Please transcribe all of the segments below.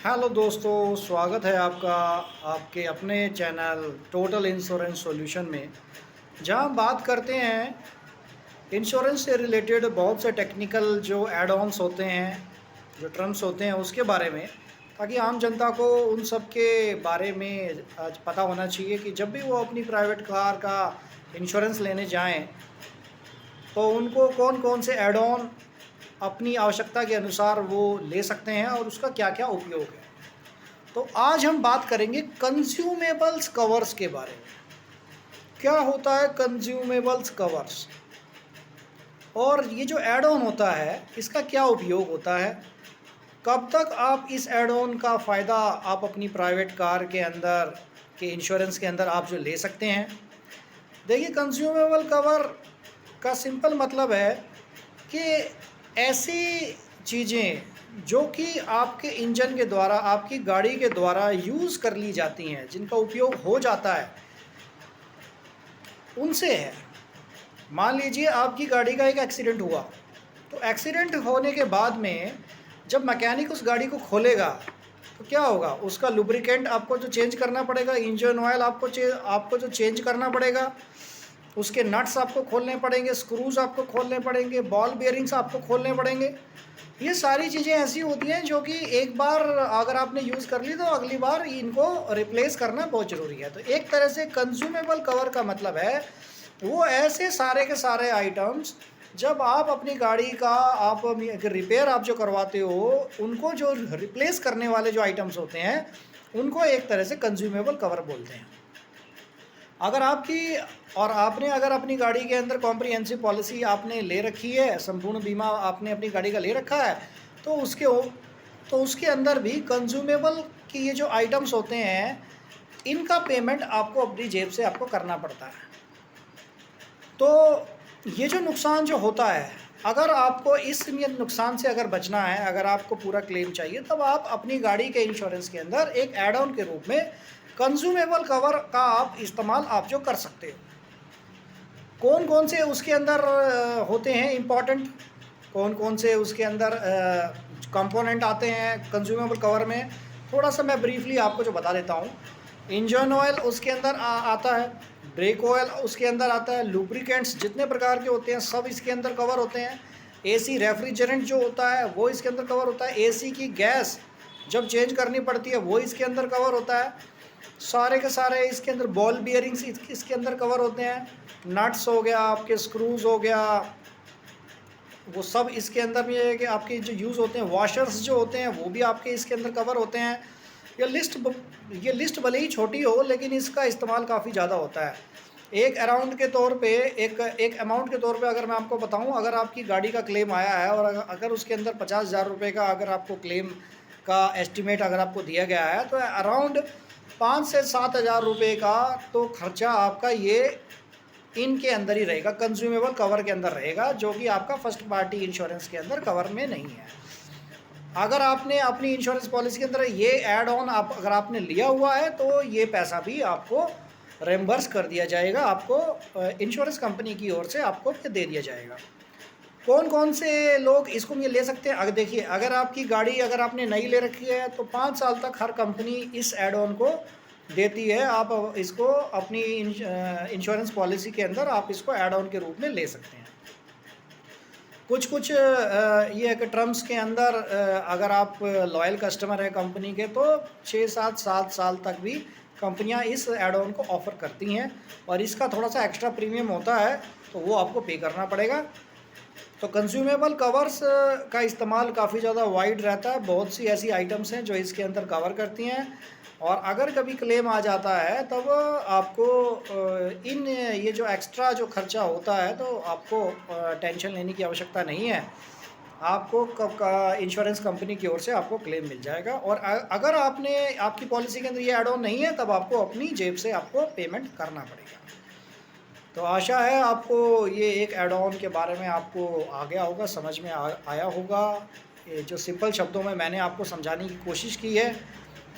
Hello दोस्तों, स्वागत है आपका आपके अपने चैनल टोटल इंश्योरेंस सॉल्यूशन में, जहां हम बात करते हैं इंश्योरेंस से रिलेटेड बहुत से टेक्निकल जो एड ऑन्स होते हैं, जो टर्म्स होते हैं उसके बारे में, ताकि आम जनता को उन सब के बारे में आज पता होना चाहिए कि जब भी वो अपनी प्राइवेट कार का इंश्योरेंस लेने जाएं तो उनको कौन कौन से एड ऑन अपनी आवश्यकता के अनुसार वो ले सकते हैं और उसका क्या क्या उपयोग है। तो आज हम बात करेंगे कंज्यूमेबल्स कवर्स के बारे में। क्या होता है कंज्यूमेबल्स कवर्स और ये जो एड ऑन होता है इसका क्या उपयोग होता है, कब तक आप इस एड ऑन का फ़ायदा आप अपनी प्राइवेट कार के अंदर के इंश्योरेंस के अंदर आप जो ले सकते हैं। देखिए, कंज्यूमेबल कवर का सिंपल मतलब है कि ऐसी चीज़ें जो कि आपके इंजन के द्वारा, आपकी गाड़ी के द्वारा यूज़ कर ली जाती हैं, जिनका उपयोग हो जाता है, उनसे है। मान लीजिए आपकी गाड़ी का एक एक्सीडेंट हुआ, तो एक्सीडेंट होने के बाद में जब मैकेनिक उस गाड़ी को खोलेगा तो क्या होगा, उसका लुब्रिकेंट आपको जो चेंज करना पड़ेगा, इंजन ऑयल आपको जो चेंज करना पड़ेगा, उसके नट्स आपको खोलने पड़ेंगे, स्क्रूज आपको खोलने पड़ेंगे, बॉल बेयरिंग्स आपको खोलने पड़ेंगे। ये सारी चीज़ें ऐसी होती हैं जो कि एक बार अगर आपने यूज़ कर ली तो अगली बार इनको रिप्लेस करना बहुत ज़रूरी है। तो एक तरह से कंज्यूमेबल कवर का मतलब है वो ऐसे सारे के सारे आइटम्स, जब आप अपनी गाड़ी का आप रिपेयर आप जो करवाते हो, उनको जो रिप्लेस करने वाले जो आइटम्स होते हैं उनको एक तरह से कंज्यूमेबल कवर बोलते हैं। अगर आपकी और आपने अगर अपनी गाड़ी के अंदर कॉम्प्रिहेंसिव पॉलिसी आपने ले रखी है, संपूर्ण बीमा आपने अपनी गाड़ी का ले रखा है, तो उसके अंदर भी कंज्यूमेबल की ये जो आइटम्स होते हैं, इनका पेमेंट आपको अपनी जेब से आपको करना पड़ता है। तो ये जो नुकसान जो होता है, अगर आपको इस नुकसान से अगर बचना है, अगर आपको पूरा क्लेम चाहिए, तब आप अपनी गाड़ी के इंश्योरेंस के अंदर एक एड ऑन के रूप में कंज्यूमेबल कवर का आप इस्तेमाल आप जो कर सकते हो। कौन कौन से उसके अंदर होते हैं इम्पॉर्टेंट, कौन कौन से उसके अंदर कंपोनेंट आते हैं कंज्यूमेबल कवर में, थोड़ा सा मैं ब्रीफली आपको जो बता देता हूँ। इंजन ऑयल उसके अंदर आता है, ब्रेक ऑयल उसके अंदर आता है, लुब्रिकेंट्स जितने प्रकार के होते हैं सब इसके अंदर कवर होते हैं। एसी रेफ्रिजरेंट जो होता है वो इसके अंदर कवर होता है। एसी की गैस जब चेंज करनी पड़ती है वो इसके अंदर कवर होता है। सारे के सारे इसके अंदर बॉल बियरिंग्स इसके अंदर कवर होते हैं। नट्स हो गया, आपके स्क्रूज हो गया, वो सब इसके अंदर भी है कि आपके जो यूज़ होते हैं, वॉशर्स जो होते हैं वो भी आपके इसके अंदर कवर होते हैं। ये लिस्ट भले ही छोटी हो लेकिन इसका इस्तेमाल काफ़ी ज़्यादा होता है। एक अराउंड के तौर पे एक अमाउंट के तौर पे अगर मैं आपको बताऊं, अगर आपकी गाड़ी का क्लेम आया है और अगर उसके अंदर 50,000 रुपये का अगर आपको क्लेम का एस्टिमेट अगर आपको दिया गया है, तो अराउंड 5 से 7,000 रुपये का तो खर्चा आपका ये इनके अंदर ही रहेगा, कंज्यूमेबल कवर के अंदर रहेगा, जो कि आपका फर्स्ट पार्टी इंश्योरेंस के अंदर कवर में नहीं है। अगर आपने अपनी इंश्योरेंस पॉलिसी के अंदर ये ऐड ऑन अगर आपने लिया हुआ है तो ये पैसा भी आपको रेम्बर्स कर दिया जाएगा, आपको इंश्योरेंस कंपनी की ओर से आपको दे दिया जाएगा। कौन कौन से लोग इसको ये ले सकते हैं? अगर देखिए, अगर आपकी गाड़ी अगर आपने नई ले रखी है तो 5 साल तक हर कंपनी इस ऐड ऑन को देती है। आप इसको अपनी इंश्योरेंस पॉलिसी के अंदर आप इसको ऐड ऑन के रूप में ले सकते हैं। कुछ कुछ ये है कि टर्म्स के अंदर अगर आप लॉयल कस्टमर है कंपनी के, तो 6-7 साल तक भी कंपनियां इस ऐड ऑन को ऑफ़र करती हैं, और इसका थोड़ा सा एक्स्ट्रा प्रीमियम होता है तो वो आपको पे करना पड़ेगा। तो कंज्यूमेबल कवर्स का इस्तेमाल काफ़ी ज़्यादा वाइड रहता है, बहुत सी ऐसी आइटम्स हैं जो इसके अंदर कवर करती हैं, और अगर कभी क्लेम आ जाता है तब आपको इन ये जो एक्स्ट्रा जो खर्चा होता है तो आपको टेंशन लेने की आवश्यकता नहीं है। आपको इंश्योरेंस कंपनी की ओर से आपको क्लेम मिल जाएगा, और अगर आपने आपकी पॉलिसी के अंदर ये ऐड ऑन नहीं है तब आपको अपनी जेब से आपको पेमेंट करना पड़ेगा। तो आशा है आपको ये एक ऐड ऑन के बारे में आपको आ गया होगा, समझ में आया होगा। ये जो सिंपल शब्दों में मैंने आपको समझाने की कोशिश की है,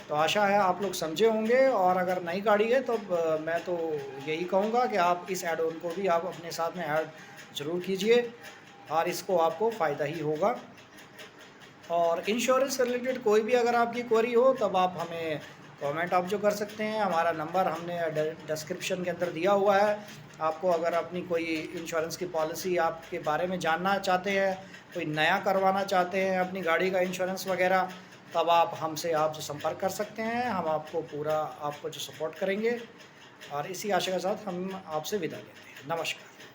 तो आशा है आप लोग समझे होंगे। और अगर नई गाड़ी है तो मैं तो यही कहूँगा कि आप इस ऐड ऑन को भी आप अपने साथ में ऐड ज़रूर कीजिए, और इसको आपको फ़ायदा ही होगा। और इंश्योरेंस से रिलेटेड कोई भी अगर आपकी क्वेरी हो तब आप हमें कमेंट आप जो कर सकते हैं। हमारा नंबर हमने डिस्क्रिप्शन के अंदर दिया हुआ है। आपको अगर अपनी कोई इंश्योरेंस की पॉलिसी आपके बारे में जानना चाहते हैं, कोई नया करवाना चाहते हैं अपनी गाड़ी का इंश्योरेंस वगैरह, तब आप हमसे आप जो संपर्क कर सकते हैं। हम आपको पूरा आपको जो सपोर्ट करेंगे। और इसी आशा के साथ हम आपसे विदा लेते हैं। नमस्कार।